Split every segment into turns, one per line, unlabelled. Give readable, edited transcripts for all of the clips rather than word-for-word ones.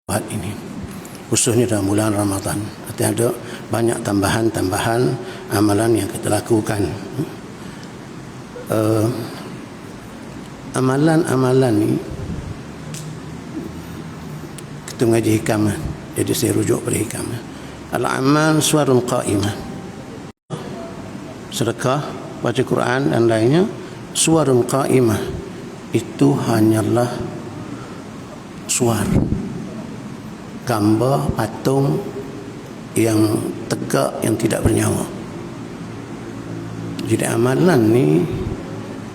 buat ini, khususnya dalam bulan Ramadan. Ada banyak tambahan-tambahan amalan yang kita lakukan. Amalan-amalan ni kita mengaji hikam, jadi saya rujuk pada hikam. Al-amal suwarun qa'imah, sedekah, baca Quran dan lainnya, suwarun qa'imah itu hanyalah suar, gambar patung yang tegak, yang tidak bernyawa. Jadi amalan ni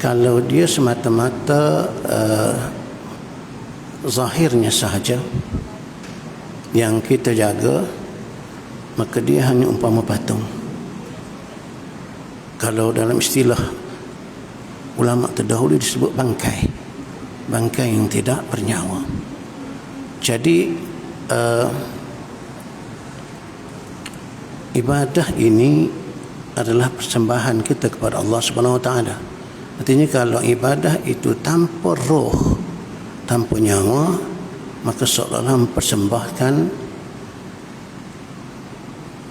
kalau dia semata-mata zahirnya sahaja yang kita jaga, maka dia hanya umpama patung. Kalau dalam istilah ulama terdahulu disebut bangkai, bangkai yang tidak bernyawa. Jadi ibadah ini adalah persembahan kita kepada Allah Subhanahu Wa Taala. Artinya kalau ibadah itu tanpa roh, tanpa nyawa, maka seolah-olah mempersembahkan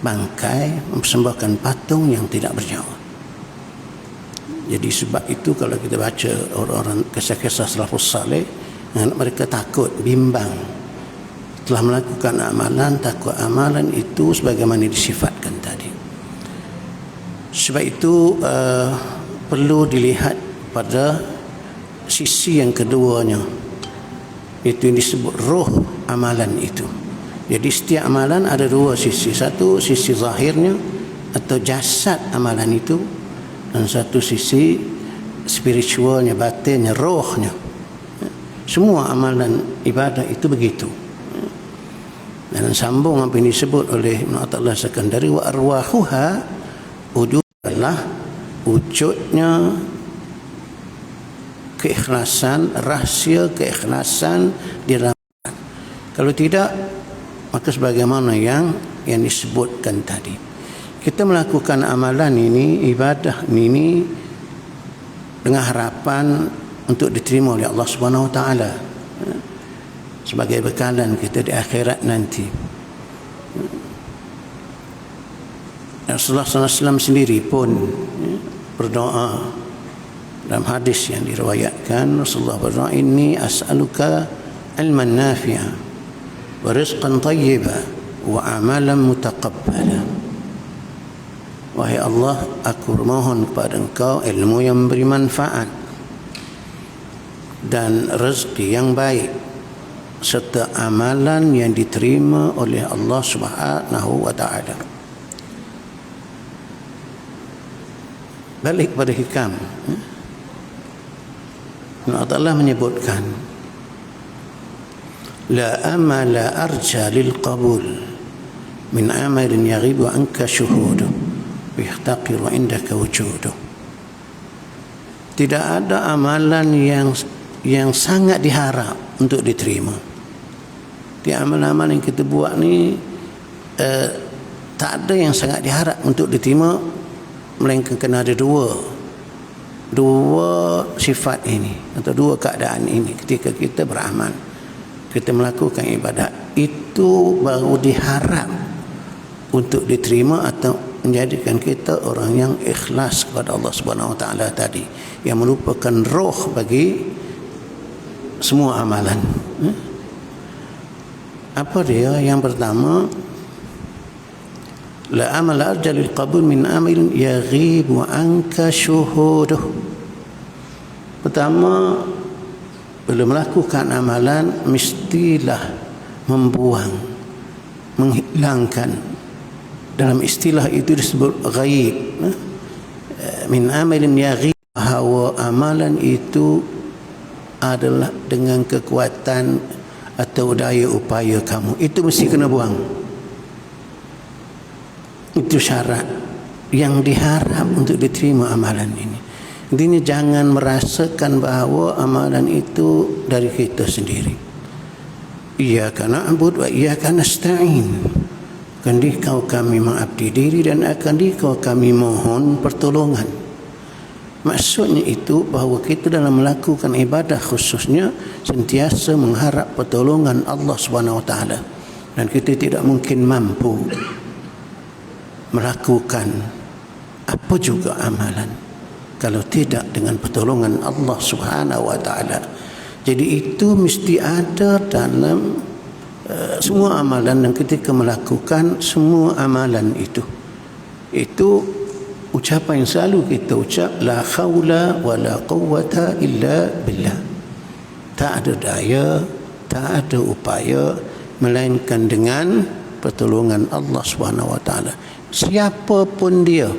bangkai, mempersembahkan patung yang tidak bernyawa. Jadi sebab itu kalau kita baca orang-orang kisah-kisah salafus saleh, mereka takut, bimbang, telah melakukan amalan, takut amalan itu sebagaimana disifatkan tadi. Sebab itu perlu dilihat pada sisi yang keduanya, itu yang disebut roh amalan itu. Jadi setiap amalan ada dua sisi, satu sisi zahirnya atau jasad amalan itu, dan satu sisi spiritualnya, batinnya, rohnya. Semua amalan ibadah itu begitu. Dan sambung apa yang disebut oleh Ibn Athaillah Sekandari, wa arwahuha, wujud adalah wujudnya keikhlasan, rahsia keikhlasan di dalam. Kalau tidak, maka sebagaimana yang disebutkan tadi, kita melakukan amalan ini, ibadah ini dengan harapan untuk diterima oleh Allah Subhanahu Wa Taala sebagai bekalan kita di akhirat nanti. Rasulullah SAW sendiri pun berdoa dalam hadis yang diriwayatkan. Rasulullah berdoa, inni as'aluka ilman nafi'a wa rizqan tayyiba wa amalan mutaqabbala. Wahai Allah, aku mohon kepada Engkau ilmu yang beri manfaat dan rezeki yang baik serta amalan yang diterima oleh Allah Subhanahu Wa Taala. Balik pada hikam, Allah menyebutkan, la amala arja lil qabul min amalin yaghibu anka syuhudu wa yahtaqiru indaka wujudu. Tidak ada amalan yang sangat diharap untuk diterima. Di amalan-amalan yang kita buat ni tak ada yang sangat diharap untuk diterima, melainkan kena ada dua sifat ini atau dua keadaan ini. Ketika kita beramal, kita melakukan ibadat, itu baru diharap untuk diterima atau menjadikan kita orang yang ikhlas kepada Allah Subhanahu Wa Taala tadi, yang merupakan roh bagi semua amalan. Apa dia? Yang pertama, la amal arja lil qabul min amalin yaghibu anka syuhuduh. Pertama, bila melakukan amalan mestilah membuang, menghilangkan. Dalam istilah itu disebut ghaib. Min amalin yaghibu, bahwa amalan itu adalah dengan kekuatan atau daya upaya kamu, itu mesti kena buang. Itu syarat yang diharap untuk diterima amalan ini. Intinya jangan merasakan bahawa amalan itu dari kita sendiri. Iyyaka na'budu wa iyyaka nasta'in. Akan dikau kami mengabdi diri dan akan dikau kami mohon pertolongan. Maksudnya itu bahawa kita dalam melakukan ibadah khususnya sentiasa mengharap pertolongan Allah Subhanahu Wa Taala, dan kita tidak mungkin mampu melakukan apa juga amalan kalau tidak dengan pertolongan Allah Subhanahu Wa Taala. Jadi itu mesti ada dalam semua amalan, dan ketika melakukan semua amalan itu ucapan yang selalu kita ucap, la haula wa la quwwata illa billah. Tak ada daya, tak ada upaya melainkan dengan pertolongan Allah Subhanahu Wa Taala. Siapapun dia,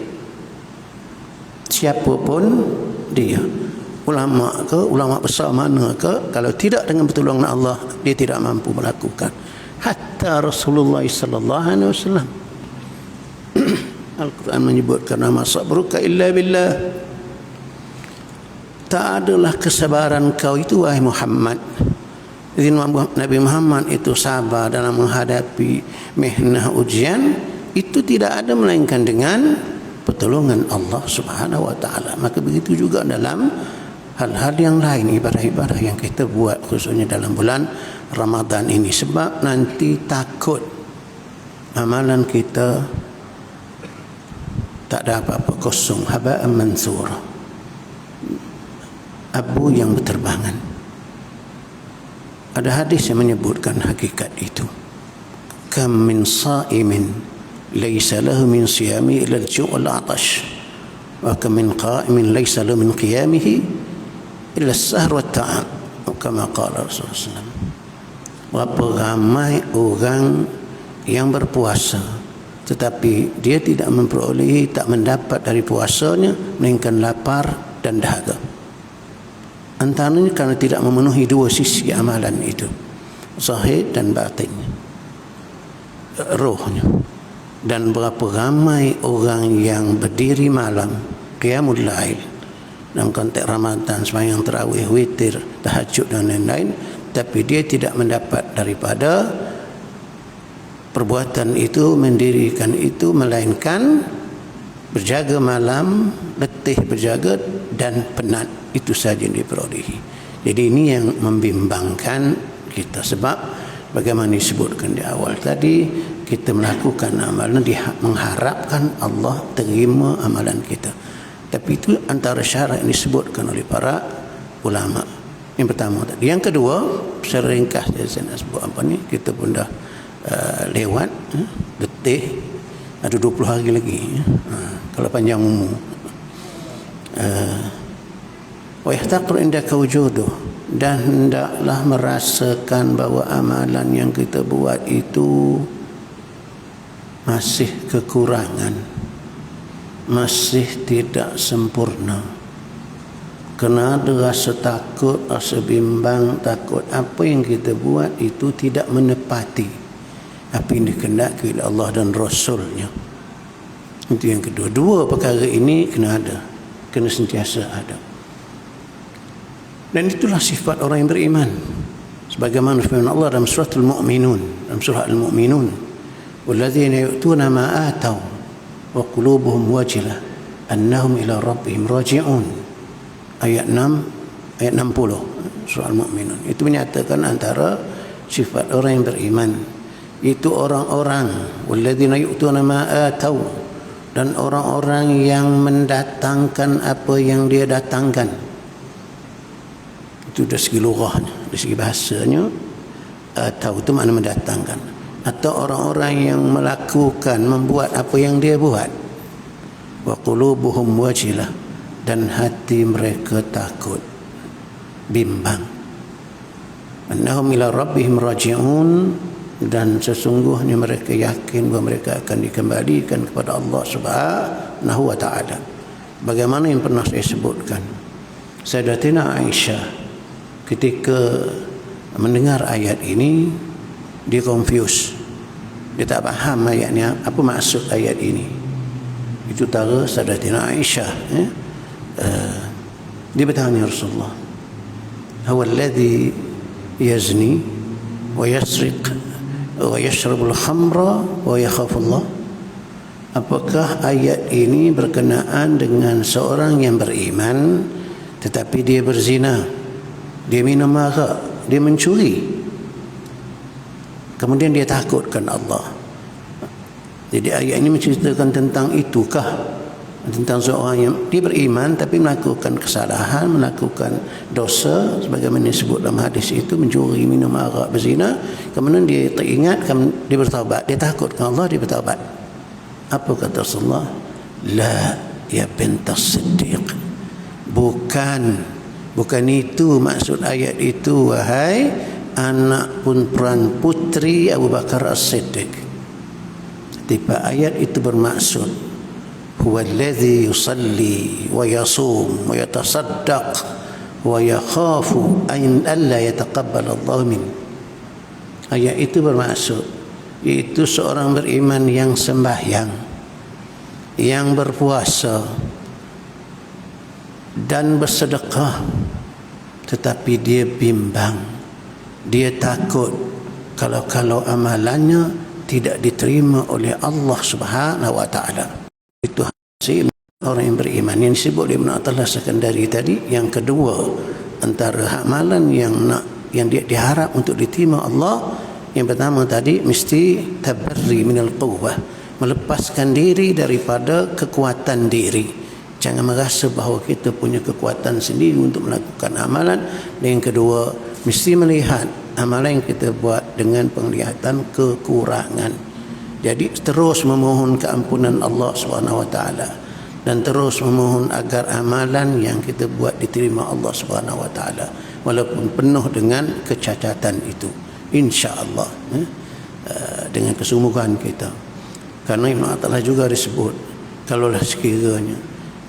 ulama ke, ulama besar mana ke, kalau tidak dengan pertolongan Allah, dia tidak mampu melakukan. Hatta Rasulullah sallallahu alaihi wasallam Al-Quran menyebutkan, nama sabruka illa billah. Tak adalah kesabaran kau itu wahai Muhammad. Jadi Nabi Muhammad itu sabar dalam menghadapi mihnah ujian, itu tidak ada melainkan dengan pertolongan Allah Subhanahu Wa Taala. Maka begitu juga dalam hal-hal yang lain, ibadah-ibadah yang kita buat khususnya dalam bulan Ramadan ini, sebab nanti takut amalan kita tak ada apa-apa, kosong, haba'an mansura, abu yang berterbangan. Ada hadis yang menyebutkan hakikat itu. Kam min sa'imin laysa lahu min siyami ila al-ju' wal-'atash, wa kam min qa'imin laysa lahu min qiyamihi illa as-sahr wa at-ta'am, kama qala Rasulullah sallallahu alaihi wasallam. Berapa ramai orang yang berpuasa tetapi dia tidak memperolehi, tak mendapat dari puasanya melainkan lapar dan dahaga. Antaranya kerana tidak memenuhi dua sisi amalan itu, zahir dan batin, rohnya. Dan berapa ramai orang yang berdiri malam, qiyamul lail, dalam konteks Ramadan, sembahyang tarawih, witir, tahajud dan lain-lain, tapi dia tidak mendapat daripada perbuatan itu, mendirikan itu, melainkan berjaga malam, letih berjaga dan penat, itu saja yang diperolehi. Jadi ini yang membimbangkan kita, sebab bagaimana disebutkan di awal tadi, kita melakukan amalan mengharapkan Allah terima amalan kita. Tapi itu antara syarat yang disebutkan oleh para ulama. Yang pertama tadi. Yang kedua, secara ringkas saya nak sebut apa ni, kita pun dah lewat, letih, ada 20 hari lagi, kalau panjang umur. Wa yahtaqir indaka wujuduh, dan hendaklah merasakan bahawa amalan yang kita buat itu masih kekurangan, masih tidak sempurna. Kena ada rasa takut, rasa bimbang, takut apa yang kita buat itu tidak menepati apa yang dikehendaki oleh Allah dan Rasulnya. Itu yang kedua. Dua perkara ini kena ada, kena sentiasa ada. Dan itulah sifat orang yang beriman. Sebagaimana firman Allah dalam surah Al-Mu'minun, dalam surah Al-Mu'minun, walladzina yu'tuna ma ataw wa qulubuhum wajilah annahum ila rabbihim raji'un. Ayat 6, ayat 60 surah Al-Mu'minun. Itu menyatakan antara sifat orang yang beriman, itu orang-orang walladzina yu'tuna ma ataw, dan orang-orang yang mendatangkan apa yang dia datangkan. Itu dari segi lughahnya, dari segi bahasanya, atau itu makna mendatangkan, atau orang-orang yang melakukan, membuat apa yang dia buat. Wa qulubuhum wajilah, dan hati mereka takut, bimbang. Annahum ila rabbihim raji'un, dan sesungguhnya mereka yakin bahawa mereka akan dikembalikan kepada Allah Subhanahu Wa Taala. Bagaimana yang pernah saya sebutkan, Sayyidatina Aisyah ketika mendengar ayat ini, dia confused, dia tak faham ayatnya, apa maksud ayat ini. Itu tara Sayyidatina Aisyah, dia bertanya Rasulullah, huwa alladhi yazni wa yasriq wa yashrabul khamra wa yakhafullah. apakah ayat ini berkenaan dengan seorang yang beriman tetapi dia berzina, dia minum arak, dia mencuri, kemudian dia takutkan Allah. Jadi ayat ini menceritakan tentang itukah, tentang seorang yang dia beriman tapi melakukan kesalahan, melakukan dosa sebagaimana disebut dalam hadis itu, mencuri, minum arak, berzina, kemudian dia teringat, dia bertaubat, dia takutkan Allah, dia bertaubat. Apa kata Rasulullah? La ya bintas Siddiq, bukan itu maksud ayat itu, wahai anak puan putri Abu Bakar As-Siddiq. Tiba ayat itu bermaksud huwa alladhi yusalli wa yasum wa yatasaddaq wa yakhafu an alla yataqabbal Allah min. Ayat itu bermaksud yaitu seorang beriman yang sembahyang, yang berpuasa dan bersedekah, tetapi dia bimbang, dia takut kalau amalannya tidak diterima oleh Allah Subhanahu wa taala. Itu hasil orang yang beriman yang disebut oleh Ibn Athaillah Sekandari tadi. Yang kedua, antara amalan yang dia diharap untuk diterima Allah, yang pertama tadi mesti tabarri minal quwwah, melepaskan diri daripada kekuatan diri. Jangan merasa bahawa kita punya kekuatan sendiri untuk melakukan amalan. Dan yang kedua, mesti melihat amalan yang kita buat dengan penglihatan kekurangan. Jadi terus memohon keampunan Allah SWT dan terus memohon agar amalan yang kita buat diterima Allah SWT walaupun penuh dengan kecacatan itu, insya-Allah, dengan kesungguhan kita. Karena Ibn Athaillah juga disebut, kalaulah sekiranya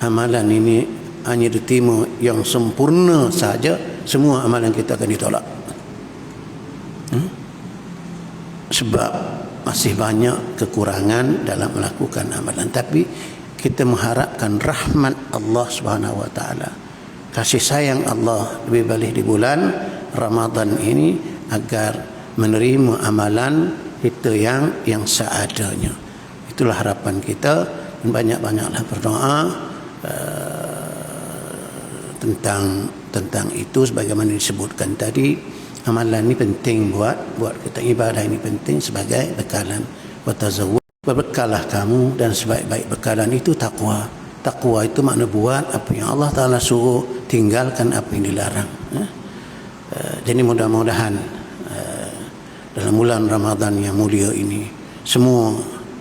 amalan ini hanya diterima yang sempurna saja, semua amalan kita akan ditolak. Sebab masih banyak kekurangan dalam melakukan amalan. Tapi kita mengharapkan rahmat Allah Subhanahu wa taala, kasih sayang Allah lebih balik di bulan Ramadan ini agar menerima amalan kita yang seadanya. Itulah harapan kita. Banyak-banyaklah berdoa tentang itu sebagaimana disebutkan tadi. Amalan ini penting buat kita, ibadah ini penting sebagai bekalan. Watazawwad, berbekallah kamu, dan sebaik-baik bekalan itu takwa. Takwa itu makna buat apa yang Allah Ta'ala suruh, tinggalkan apa yang dilarang. Jadi mudah-mudahan dalam bulan Ramadan yang mulia ini, semua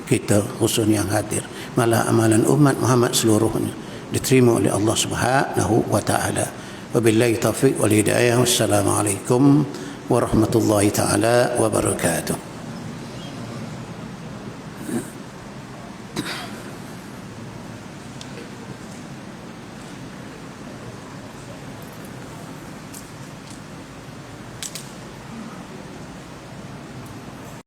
kita khususnya yang hadir, malah amalan umat Muhammad seluruhnya diterima oleh Allah Subhanahu wa Ta'ala. Wabillahi taufiq wal hidayah. Wassalamualaikum warahmatullahi taala wabarakatuh.